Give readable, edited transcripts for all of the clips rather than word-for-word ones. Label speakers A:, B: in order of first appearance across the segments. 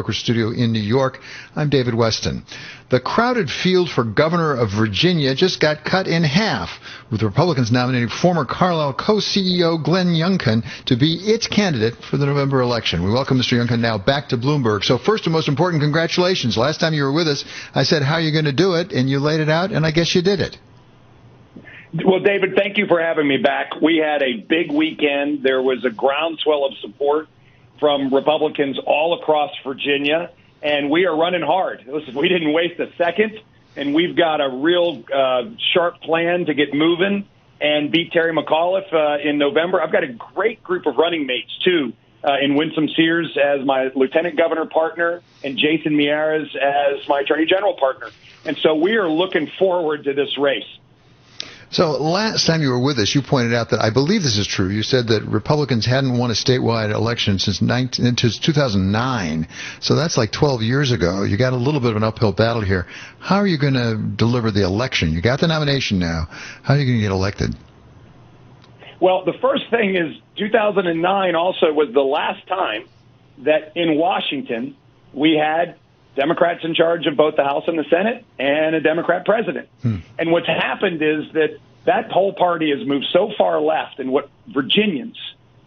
A: Studio in New York. I'm David Westin. The crowded field for governor of Virginia just got cut in half, with Republicans nominating former Carlyle co-CEO Glenn Youngkin to be its candidate for the November election. We welcome Mr. Youngkin now back to Bloomberg. So first and most important, congratulations. Last time you were with us, I said, how are you going to do it? And you laid it out, and I guess you did it.
B: Well, David, thank you for having me back. We had a big weekend. There was a groundswell of support from Republicans all across Virginia, and we are running hard. Listen, we didn't waste a second, and we've got a real sharp plan to get moving and beat Terry McAuliffe in November. I've got a great group of running mates, too, in Winsome Sears as my lieutenant governor partner and Jason Miyares as my attorney general partner. And so we are looking forward to this race.
A: So last time you were with us, you pointed out that I believe this is true. You said that Republicans hadn't won a statewide election since 2009. So that's like 12 years ago. You got a little bit of an uphill battle here. How are you going to deliver the election? You got the nomination now. How are you going to get elected?
B: Well, the first thing is 2009 also was the last time that in Washington we had Democrats in charge of both the House and the Senate and a Democrat president. And what's happened is that whole party has moved so far left, and what Virginians,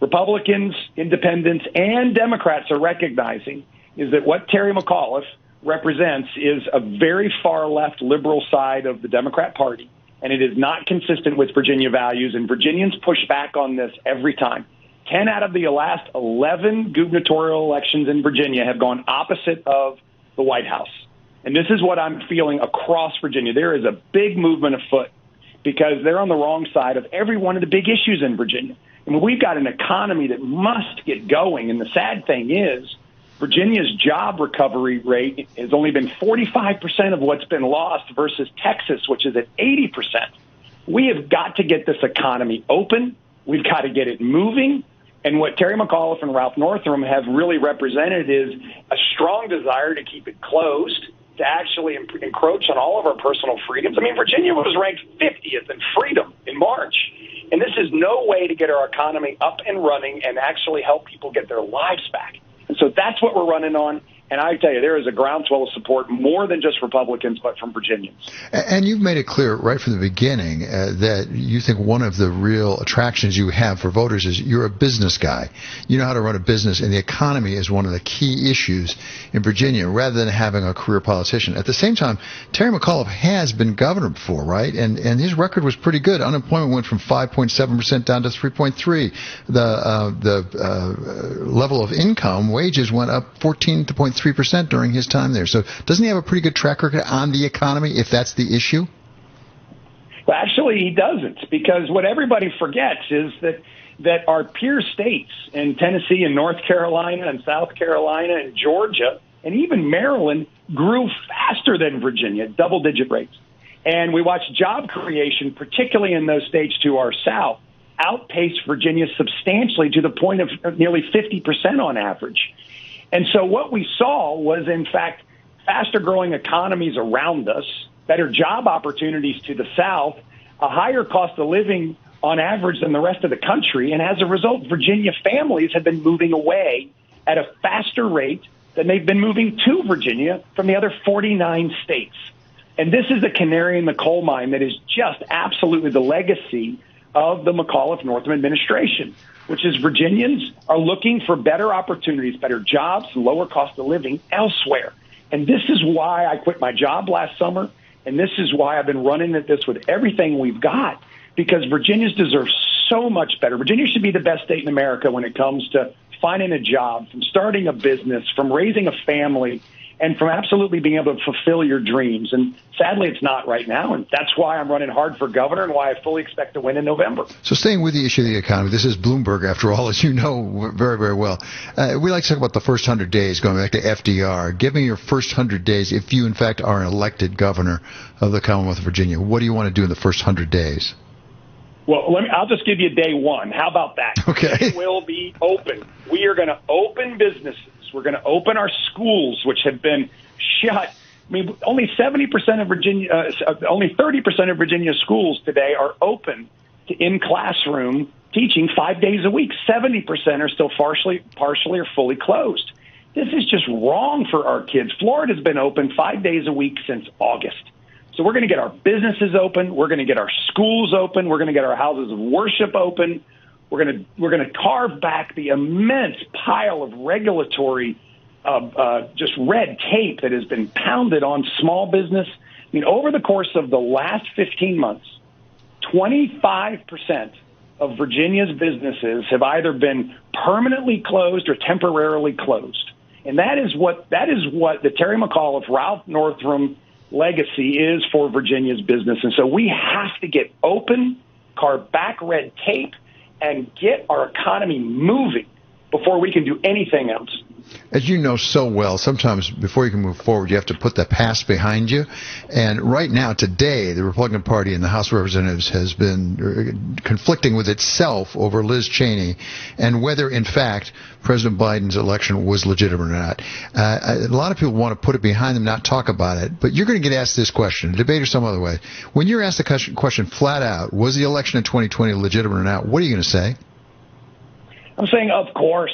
B: Republicans, independents, and Democrats are recognizing is that what Terry McAuliffe represents is a very far left liberal side of the Democrat Party, and it is not consistent with Virginia values, and Virginians push back on this every time. 10 out of the last 11 gubernatorial elections in Virginia have gone opposite of the White House. And this is what I'm feeling across Virginia. There is a big movement afoot because they're on the wrong side of every one of the big issues in Virginia. I mean, we've got an economy that must get going. And the sad thing is Virginia's job recovery rate has only been 45% of what's been lost versus Texas, which is at 80%. We have got to get this economy open. We've got to get it moving. And what Terry McAuliffe and Ralph Northam have really represented is a strong desire to keep it closed, to actually encroach on all of our personal freedoms. I mean, Virginia was ranked 50th in freedom in March. And this is no way to get our economy up and running and actually help people get their lives back. And so that's what we're running on. And I tell you, there is a groundswell of support more than just Republicans, but from Virginians.
A: And you've made it clear right from the beginning that you think one of the real attractions you have for voters is you're a business guy. You know how to run a business, and the economy is one of the key issues in Virginia, rather than having a career politician. At the same time, Terry McAuliffe has been governor before, right? And his record was pretty good. Unemployment went from 5.7% down to 3.3%. The level of income, wages, went up 14.3% during his time there. So doesn't he have a pretty good track record on the economy, if that's the issue?
B: Well, actually, he doesn't, because what everybody forgets is that our peer states in Tennessee and North Carolina and South Carolina and Georgia and even Maryland grew faster than Virginia, double-digit rates. And we watched job creation, particularly in those states to our south, outpace Virginia substantially to the point of nearly 50% on average. And so what we saw was, in fact, faster growing economies around us, better job opportunities to the south, a higher cost of living on average than the rest of the country. And as a result, Virginia families have been moving away at a faster rate than they've been moving to Virginia from the other 49 states. And this is the canary in the coal mine that is just absolutely the legacy of the McAuliffe-Northam administration, which is Virginians are looking for better opportunities, better jobs, and lower cost of living elsewhere. And this is why I quit my job last summer, and this is why I've been running at this with everything we've got, because Virginians deserve so much better. Virginia should be the best state in America when it comes to finding a job, from starting a business, from raising a family, and from absolutely being able to fulfill your dreams. And sadly, it's not right now, and that's why I'm running hard for governor and why I fully expect to win in November.
A: So staying with the issue of the economy, this is Bloomberg, after all, as you know very, very well. We like to talk about the first 100 days, going back to FDR. Give me your first 100 days if you, in fact, are an elected governor of the Commonwealth of Virginia. What do you want to do in the first 100 days?
B: Well, I'll just give you day one. How about that?
A: Okay.
B: It will be open. We are going to open businesses. We're going to open our schools, which have been shut. I mean, only 70% of Virginia, only 30% of Virginia schools today are open to in-classroom teaching 5 days a week. 70% are still partially or fully closed. This is just wrong for our kids. Florida's been open 5 days a week since August. So we're going to get our businesses open. We're going to get our schools open. We're going to get our houses of worship open. We're going to carve back the immense pile of regulatory just red tape that has been pounded on small business. I mean, over the course of the last 15 months, 25% of Virginia's businesses have either been permanently closed or temporarily closed. And that is what the Terry McAuliffe, Ralph Northam legacy is for Virginia's business. And so we have to get open, carve back red tape, and get our economy moving before we can do anything else.
A: As you know so well, sometimes before you can move forward, you have to put the past behind you. And right now, today, the Republican Party in the House of Representatives has been conflicting with itself over Liz Cheney and whether, in fact, President Biden's election was legitimate or not. A lot of people want to put it behind them, not talk about it. But you're going to get asked this question, debate or some other way. When you're asked the question flat out, was the election in 2020 legitimate or not, what are you going to say?
B: I'm saying, of course.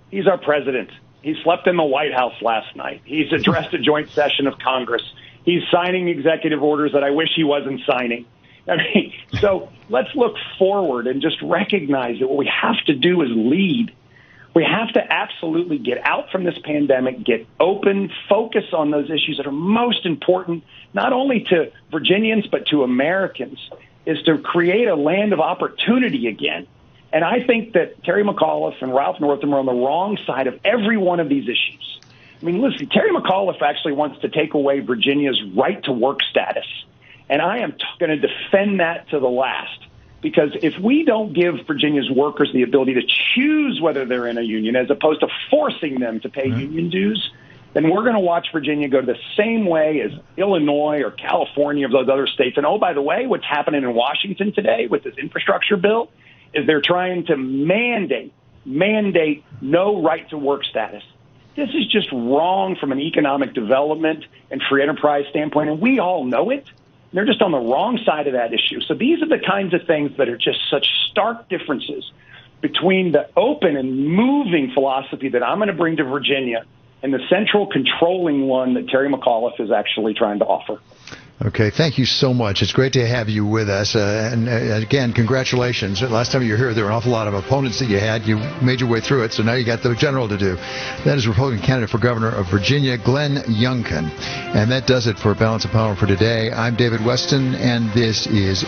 B: He's our president. He slept in the White House last night. He's addressed a joint session of Congress. He's signing executive orders that I wish he wasn't signing. I mean, so let's look forward and just recognize that what we have to do is lead. We have to absolutely get out from this pandemic, get open, focus on those issues that are most important, not only to Virginians, but to Americans, is to create a land of opportunity again. And I think that Terry McAuliffe and Ralph Northam are on the wrong side of every one of these issues. I mean, listen, Terry McAuliffe actually wants to take away Virginia's right to work status. And I am going to defend that to the last. Because if we don't give Virginia's workers the ability to choose whether they're in a union as opposed to forcing them to pay union dues, then we're going to watch Virginia go the same way as Illinois or California or those other states. And, oh, by the way, what's happening in Washington today with this infrastructure bill is they're trying to mandate no right to work status. This is just wrong from an economic development and free enterprise standpoint, and we all know it. They're just on the wrong side of that issue. So these are the kinds of things that are just such stark differences between the open and moving philosophy that I'm going to bring to Virginia and the central controlling one that Terry McAuliffe is actually trying to offer.
A: Okay, thank you so much. It's great to have you with us. And again, congratulations. Last time you were here, there were an awful lot of opponents that you had. You made your way through it, so now you got the general to do. That is Republican candidate for governor of Virginia, Glenn Youngkin. And that does it for Balance of Power for today. I'm David Westin, and this is